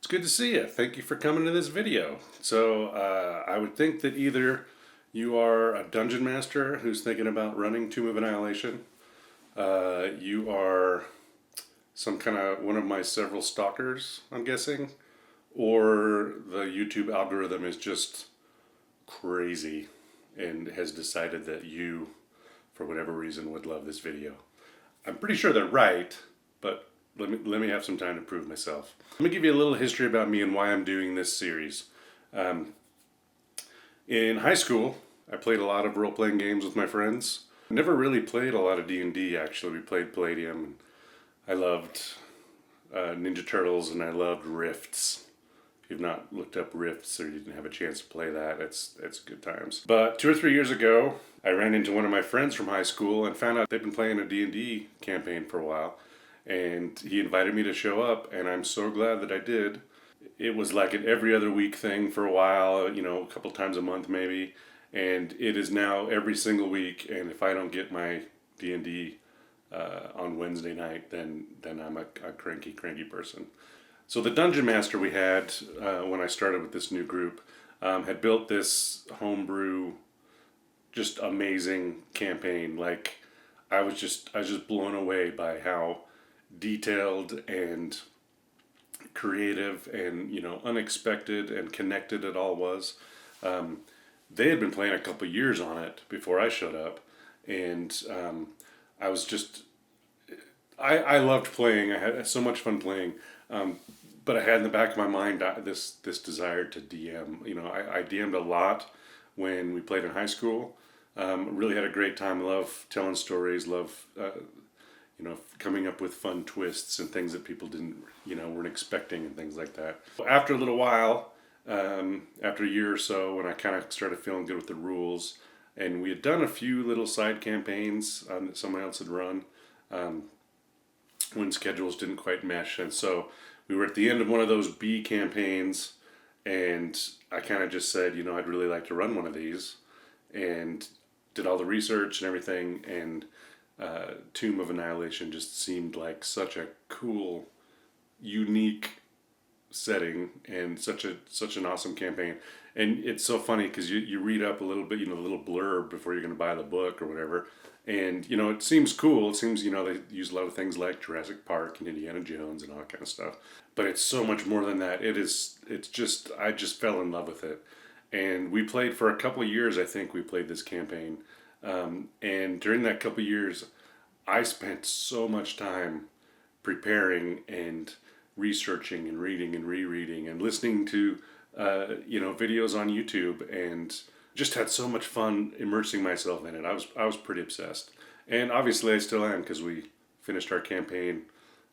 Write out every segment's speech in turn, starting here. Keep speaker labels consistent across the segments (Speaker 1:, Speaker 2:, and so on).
Speaker 1: It's good to see you. Thank you for coming to this video. So I would think that either you are a dungeon master who's thinking about running Tomb of Annihilation, you are some kind of one of my several stalkers, I'm guessing, or the YouTube algorithm is just crazy and has decided that you, for whatever reason, would love this video. I'm pretty sure they're right, but let me have some time to prove myself. Let me give you a little history about me and why I'm doing this series. In high school, I played a lot of role-playing games with my friends. Never really played a lot of D&D, actually. We played Palladium. I loved Ninja Turtles, and I loved Rifts. If you've not looked up Rifts or you didn't have a chance to play that, it's good times. But 2 or 3 years ago, I ran into one of my friends from high school and found out they'd been playing a D&D campaign for a while. And he invited me to show up, and I'm so glad that I did. It was like an every other week thing for a while, a couple times a month maybe. And it is now every single week, and if I don't get my D&D on Wednesday night, then I'm a cranky person. So the Dungeon Master we had when I started with this new group had built this homebrew, just amazing campaign. Like I was just blown away by how detailed and creative and unexpected and connected it all was. They had been playing a couple years on it before I showed up, and I was just I loved playing. I had so much fun playing, but I had in the back of my mind this desire to DM. I DM'd a lot when we played in high school. Really had a great time. Love telling stories. Love coming up with fun twists and things that people weren't expecting and things like that. After a little while, after a year or so, when I kind of started feeling good with the rules, and we had done a few little side campaigns that someone else had run, when schedules didn't quite mesh, and so we were at the end of one of those B campaigns, and I kind of just said, I'd really like to run one of these, and did all the research and everything, and Tomb of Annihilation just seemed like such a cool, unique setting and such an awesome campaign. And it's so funny because you read up a little bit, a little blurb before you're going to buy the book or whatever, and it seems cool. It seems they use a lot of things like Jurassic Park and Indiana Jones and all that kind of stuff, but it's so much more than that. I just fell in love with it, and we played for a couple of years. I think we played this campaign. And during that couple of years, I spent so much time preparing and researching and reading and rereading and listening to, videos on YouTube, and just had so much fun immersing myself in it. I was pretty obsessed. And obviously I still am, because we finished our campaign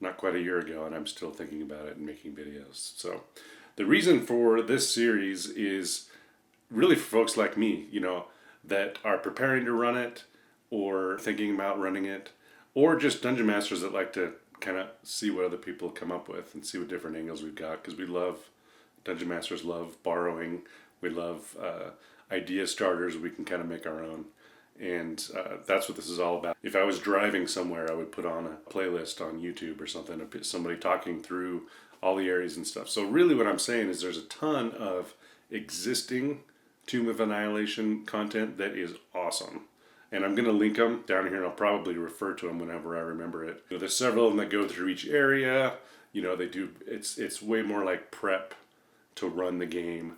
Speaker 1: not quite a year ago, and I'm still thinking about it and making videos. So the reason for this series is really for folks like me, that are preparing to run it or thinking about running it, or just dungeon masters that like to kind of see what other people come up with and see what different angles we've got, because dungeon masters love borrowing. We love idea starters we can kind of make our own, and that's what this is all about. If I was driving somewhere, I would put on a playlist on YouTube or something, somebody talking through all the areas and stuff. So really what I'm saying is there's a ton of existing Tomb of Annihilation content that is awesome, and I'm going to link them down here, and I'll probably refer to them whenever I remember it. There's several of them that go through each area. They do, it's way more like prep to run the game,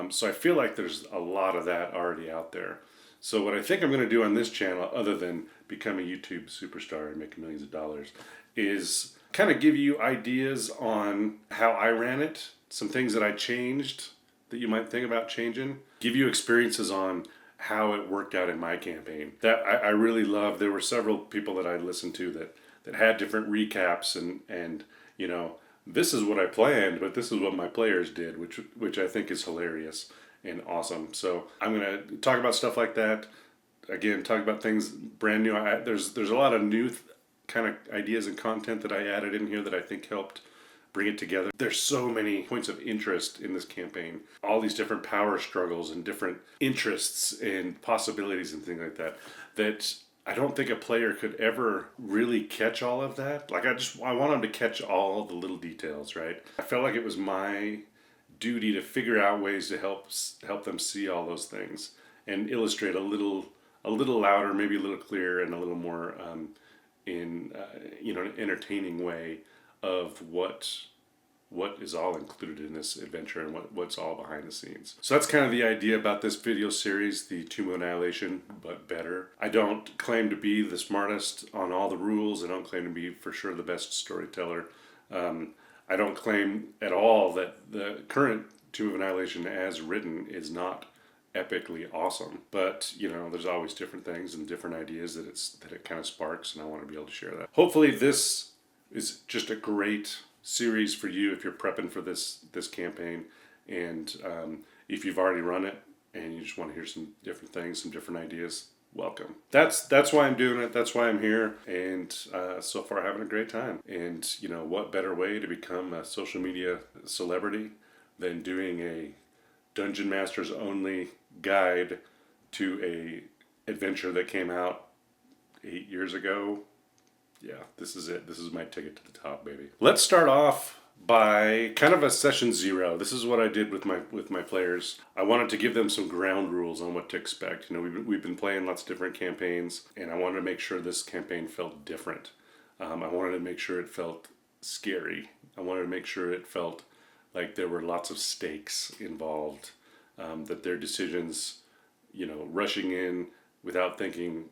Speaker 1: so I feel like there's a lot of that already out there. So what I think I'm going to do on this channel, other than become a YouTube superstar and make millions of dollars, is kind of give you ideas on how I ran it, some things that I changed that you might think about changing, give you experiences on how it worked out in my campaign. That I really love. There were several people that I listened to that had different recaps, and this is what I planned, but this is what my players did, which I think is hilarious and awesome. So I'm going to talk about stuff like that. Again, talk about things brand new. There's a lot of new kind of ideas and content that I added in here that I think helped bring it together. There's so many points of interest in this campaign. All these different power struggles and different interests and possibilities and things like that I don't think a player could ever really catch all of that. Like I want them to catch all the little details, right? I felt like it was my duty to figure out ways to help them see all those things and illustrate a little louder, maybe a little clearer, and a little more in an entertaining way of what is all included in this adventure and what's all behind the scenes. So that's kind of the idea about this video series, the Tomb of Annihilation, but better. I don't claim to be the smartest on all the rules. I don't claim to be for sure the best storyteller. I don't claim at all that the current Tomb of Annihilation as written is not epically awesome, but there's always different things and different ideas that it kind of sparks, and I want to be able to share that. Hopefully this is just a great series for you if you're prepping for this campaign, and if you've already run it and you just want to hear some different things, some different ideas, welcome. That's why I'm doing it. That's why I'm here, and so far having a great time. And what better way to become a social media celebrity than doing a Dungeon Masters only guide to a adventure that came out 8 years ago. Yeah, this is it. This is my ticket to the top, baby. Let's start off by kind of a session 0. This is what I did with my players. I wanted to give them some ground rules on what to expect. We've been playing lots of different campaigns, and I wanted to make sure this campaign felt different. I wanted to make sure it felt scary. I wanted to make sure it felt like there were lots of stakes involved. That their decisions, rushing in without thinking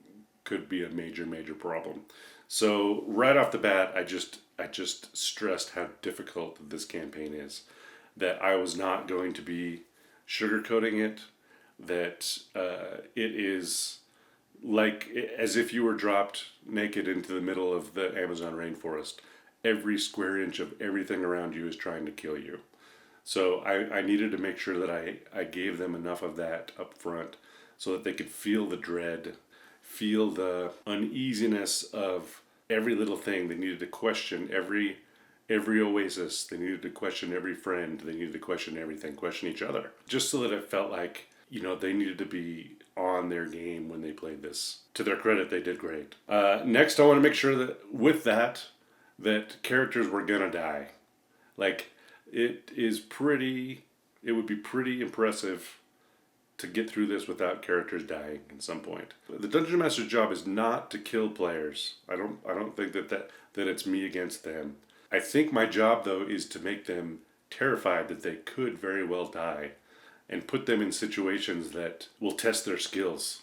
Speaker 1: could be a major problem. So right off the bat, I just stressed how difficult this campaign is. That I was not going to be sugarcoating it. That it is like as if you were dropped naked into the middle of the Amazon rainforest. Every square inch of everything around you is trying to kill you. So I needed to make sure that I gave them enough of that up front so that they could feel the dread, feel the uneasiness of every little thing. They needed to question every oasis. They needed to question every friend. They needed to question everything, question each other. Just so that it felt like, they needed to be on their game when they played this. To their credit, they did great. Next, I want to make sure that with that characters were gonna die. Like, it would be pretty impressive to get through this without characters dying at some point. The Dungeon Master's job is not to kill players. I don't think that it's me against them. I think my job though is to make them terrified that they could very well die and put them in situations that will test their skills.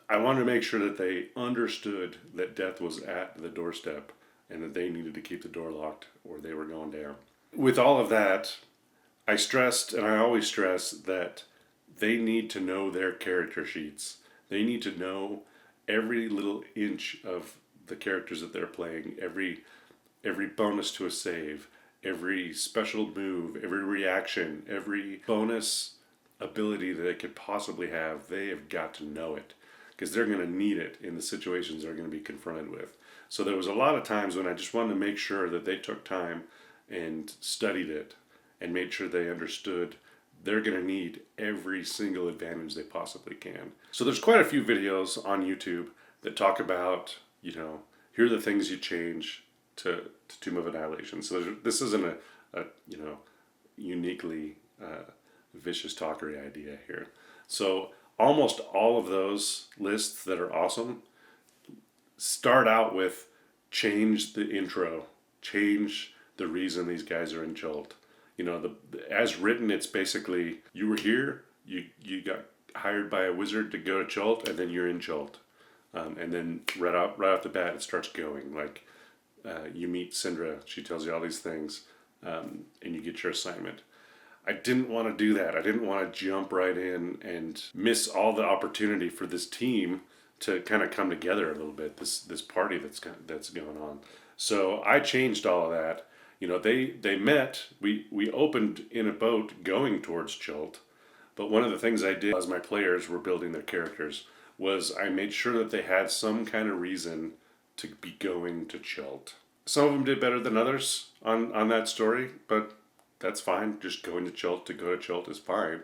Speaker 1: I wanted to make sure that they understood that death was at the doorstep and that they needed to keep the door locked or they were going down. With all of that, I stressed, and I always stress, that they need to know their character sheets. They need to know every little inch of the characters that they're playing, every bonus to a save, every special move, every reaction, every bonus ability that they could possibly have. They have got to know it because they're going to need it in the situations they're going to be confronted with. So there was a lot of times when I just wanted to make sure that they took time and studied it and made sure they understood they're going to need every single advantage they possibly can. So there's quite a few videos on YouTube that talk about, here are the things you change to Tomb of Annihilation. So this isn't a uniquely vicious talkery idea here. So almost all of those lists that are awesome start out with change the intro, change the reason these guys are in Chult. As written, it's basically you were here, you got hired by a wizard to go to Chult, and then you're in Chult. And then right off the bat, it starts going. Like you meet Syndra, she tells you all these things, and you get your assignment. I didn't want to do that. I didn't want to jump right in and miss all the opportunity for this team to kind of come together a little bit. This party that's going on. So I changed all of that. They met. We opened in a boat going towards Chult, but one of the things I did as my players were building their characters was I made sure that they had some kind of reason to be going to Chult. Some of them did better than others on that story, but that's fine. Just going to Chult to go to Chult is fine.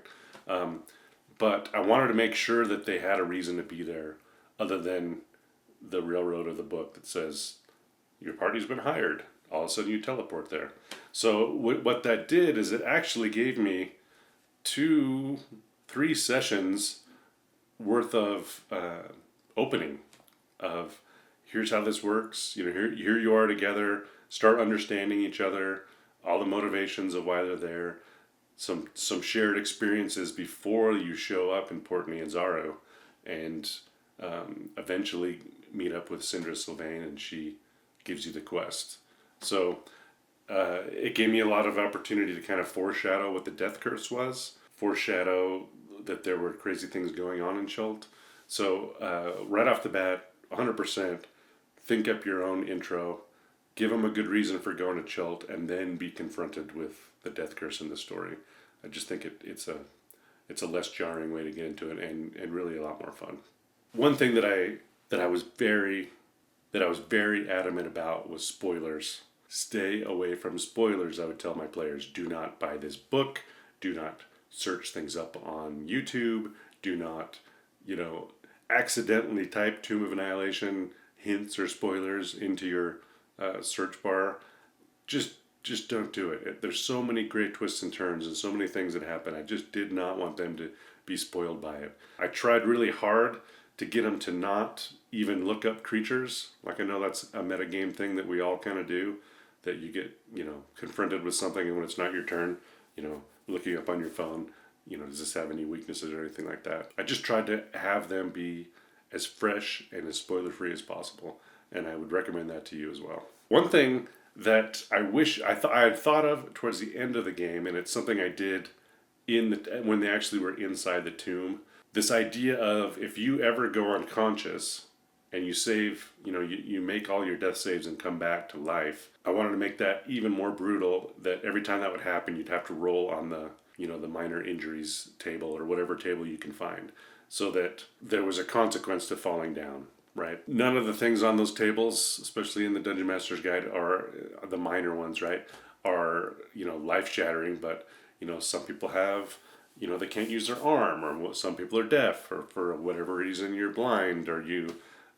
Speaker 1: But I wanted to make sure that they had a reason to be there other than the railroad of the book that says your party's been hired. All of a sudden you teleport there. So what that did is it actually gave me 2-3 sessions worth of opening of here's how this works. Here you are together. Start understanding each other. All the motivations of why they're there. Some shared experiences before you show up in Port Nianzaro, and eventually meet up with Sindra Sylvain, and she gives you the quest. So it gave me a lot of opportunity to kind of foreshadow what the death curse was, foreshadow that there were crazy things going on in Chult. So right off the bat, 100%, think up your own intro, give them a good reason for going to Chult, and then be confronted with the death curse in the story. I just think it's a less jarring way to get into it, and really a lot more fun. One thing that I was very adamant about was spoilers. Stay away from spoilers. I would tell my players, do not buy this book, do not search things up on YouTube, do not, accidentally type Tomb of Annihilation hints or spoilers into your search bar. Just don't do it. There's so many great twists and turns and so many things that happen. I just did not want them to be spoiled by it. I tried really hard to get them to not even look up creatures. Like, I know that's a metagame thing that we all kind of do, that you get, confronted with something, and when it's not your turn, looking up on your phone, does this have any weaknesses or anything like that? I just tried to have them be as fresh and as spoiler-free as possible, and I would recommend that to you as well. One thing that I wish I had thought of towards the end of the game, and it's something I did when they actually were inside the tomb. This idea of, if you ever go unconscious and you save, you make all your death saves and come back to life. I wanted to make that even more brutal, that every time that would happen, you'd have to roll on the minor injuries table or whatever table you can find, so that there was a consequence to falling down. Right. None of the things on those tables, especially in the Dungeon Master's Guide, are the minor ones, right? Are, life shattering, but, some people have, they can't use their arm, or some people are deaf, or for whatever reason you're blind, or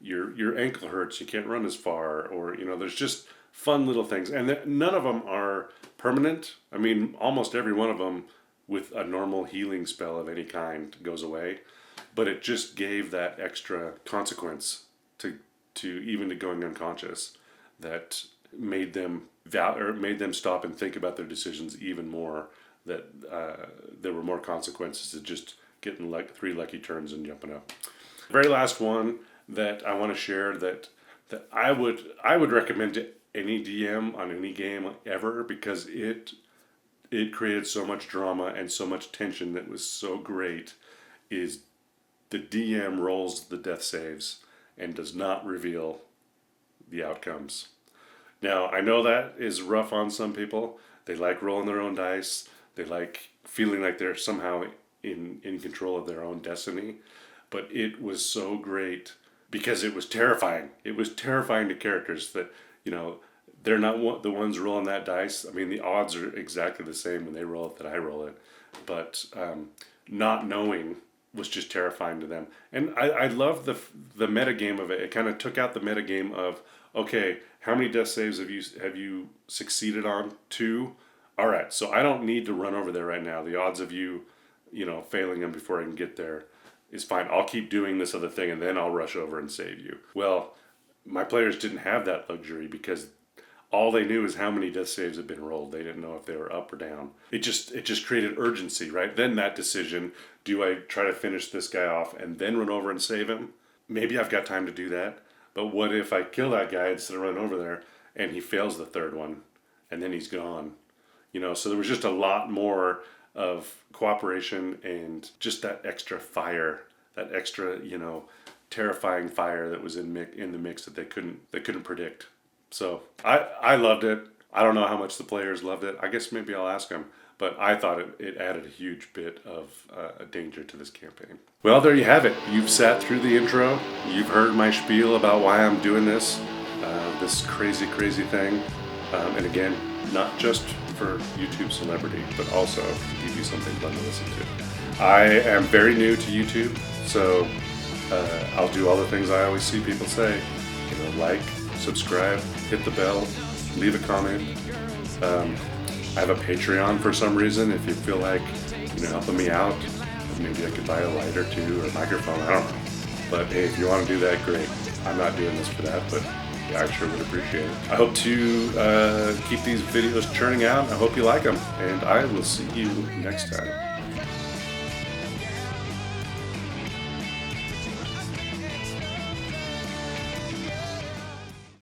Speaker 1: your ankle hurts, you can't run as far, or, there's just fun little things. And none of them are permanent. I mean, almost every one of them with a normal healing spell of any kind goes away, but it just gave that extra consequence to even to going unconscious, that made them stop and think about their decisions even more, that there were more consequences to just getting 3 lucky turns and jumping up. Very last one that I want to share that I would recommend to any DM on any game ever, because it created so much drama and so much tension that was so great, is the DM rolls the death saves and does not reveal the outcomes. Now, I know that is rough on some people. They like rolling their own dice. They like feeling like they're somehow in control of their own destiny. But it was so great because it was terrifying. It was terrifying to characters that, they're not the ones rolling that dice. I mean, the odds are exactly the same when they roll it that I roll it. But not knowing was just terrifying to them. And I love the metagame of it. It kind of took out the metagame of, okay, how many death saves have you succeeded on? 2? All right, so I don't need to run over there right now. The odds of you failing them before I can get there is fine. I'll keep doing this other thing, and then I'll rush over and save you. Well, my players didn't have that luxury, because all they knew is how many death saves had been rolled. They didn't know if they were up or down. It just created urgency, right? Then that decision, do I try to finish this guy off and then run over and save him? Maybe I've got time to do that. But what if I kill that guy instead of running over there and he fails the third one and then he's gone? So there was just a lot more of cooperation and just that extra fire, that extra, terrifying fire that was in the mix that they couldn't predict. So I loved it. I don't know how much the players loved it. I guess maybe I'll ask them. But I thought it added a huge bit of danger to this campaign. Well, there you have it. You've sat through the intro. You've heard my spiel about why I'm doing this crazy, crazy thing. And again, not just for YouTube celebrity, but also to give you something fun to listen to. I am very new to YouTube, so I'll do all the things I always see people say. like, subscribe, hit the bell, leave a comment. I have a Patreon for some reason. If you feel like helping me out, maybe I could buy a light or two or a microphone. I don't know. But hey, if you want to do that, great. I'm not doing this for that, but yeah, I sure would appreciate it. I hope to keep these videos churning out. I hope you like them, and I will see you next time.